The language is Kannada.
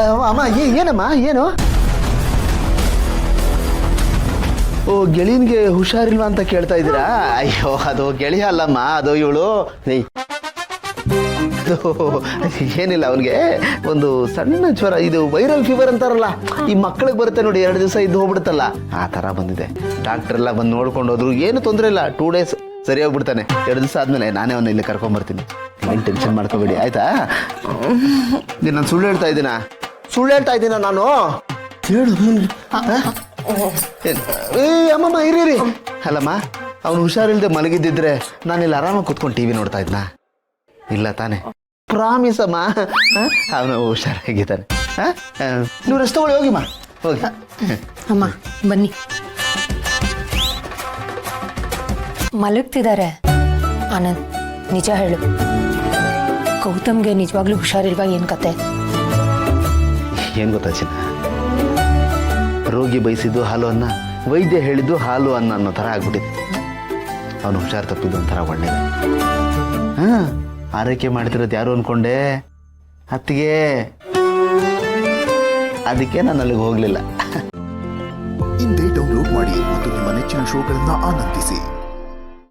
ಅಮ್ಮ ಏನಮ್ಮ ಏನು? ಓ ಗೆಳೀನ್ಗೆ ಹುಷಾರಿಲ್ವಾ ಅಂತ ಕೇಳ್ತಾ ಇದ್ದೀರಾ? ಅಯ್ಯೋ ಅದು ಗೆಳೆಯ ಅಲ್ಲಮ್ಮ, ಅದು ಇವಳು. ಏನಿಲ್ಲ, ಅವನಿಗೆ ಒಂದು ಸಣ್ಣ ಜ್ವರ, ಇದು ವೈರಲ್ ಫೀವರ್ ಅಂತಾರಲ್ಲ, ಈ ಮಕ್ಕಳಿಗೆ ಬರುತ್ತೆ ನೋಡಿ, 2 ದಿವಸ ಇದ್ದು ಹೋಗ್ಬಿಡುತ್ತಲ್ಲ, ಆ ಥರ ಬಂದಿದೆ. ಡಾಕ್ಟರ್ ಎಲ್ಲ ಬಂದು ನೋಡ್ಕೊಂಡು ಹೋದ್ರು, ಏನು ತೊಂದರೆ ಇಲ್ಲ, 2 ಡೇಸ್ ಸರಿ ಹೋಗ್ಬಿಡ್ತಾನೆ. 2 ದಿವಸ ಆದಮೇಲೆ ನಾನೇ ಅವನ್ನ ಇಲ್ಲಿ ಕರ್ಕೊಂಬರ್ತೀನಿ. ಏನು ಟೆನ್ಷನ್ ಮಾಡ್ಕೋಬೇಡಿ ಆಯ್ತಾ? ನಾನು ಸುಳ್ಳು ಹೇಳ್ತಾ ಇದ್ದೀನ ನಾನು? ಅಮ್ಮಮ್ಮ ಇರಿ. ಅಲ್ಲಮ್ಮ, ಅವ್ನು ಹುಷಾರಿಲ್ದೆ ಮಲಗಿದ್ದಿದ್ರೆ ನಾನಿಲ್ಲಿ ಆರಾಮಾಗಿ ಕುತ್ಕೊಂಡು TV ನೋಡ್ತಾ ಇದ್ನಾ? ಇಲ್ಲ ತಾನೆ? ಪ್ರಾಮಿಸ್ ಅಮ್ಮ, ಅವನು ಹುಷಾರಾಗಿದ್ದಾನೆ. ನೀವು ರೆಸ್ಟ್ ತಗೊಳ್ಳಿ, ಹೋಗಿಮ್ಮ ಹೋಗಿ. ಅಮ್ಮ ಬನ್ನಿ. ಮಲಗ್ತಿದ್ದಾರೆ. ಆನಂದ್, ನಿಜ ಹೇಳು, ಗೌತಮ್ಗೆ ನಿಜವಾಗ್ಲೂ ಹುಷಾರಿಲ್ವಾ? ಏನು ಕತೆ? ಏನು ಗೊತ್ತಾ ಚಿನ್ನ, ರೋಗಿ ಬಯಸಿದ್ದು ಹಾಲು ಅನ್ನ, ವೈದ್ಯ ಹೇಳಿದ್ದು ಹಾಲು ಅನ್ನ ಅನ್ನೋ ಥರ ಆಗ್ಬಿಟ್ಟಿದೆ. ಅವನು ಹುಷಾರು ತಪ್ಪಿದ್ದು ಒಂಥರ ಒಳ್ಳೇದು. ಆರೈಕೆ ಮಾಡ್ತಿರೋದು ಯಾರು ಅನ್ಕೊಂಡೆ? ಅತ್ತಿಗೆ. ಅದಕ್ಕೆ ನಾನು ಅಲ್ಲಿಗೆ ಹೋಗ್ಲಿಲ್ಲ. ಹಿಂದೆ ಡೌನ್ಲೋಡ್ ಮಾಡಿ ಮತ್ತು ನಿಮ್ಮ ನೆಚ್ಚಿನ ಶೋಗಳನ್ನು ಆನಂದಿಸಿ.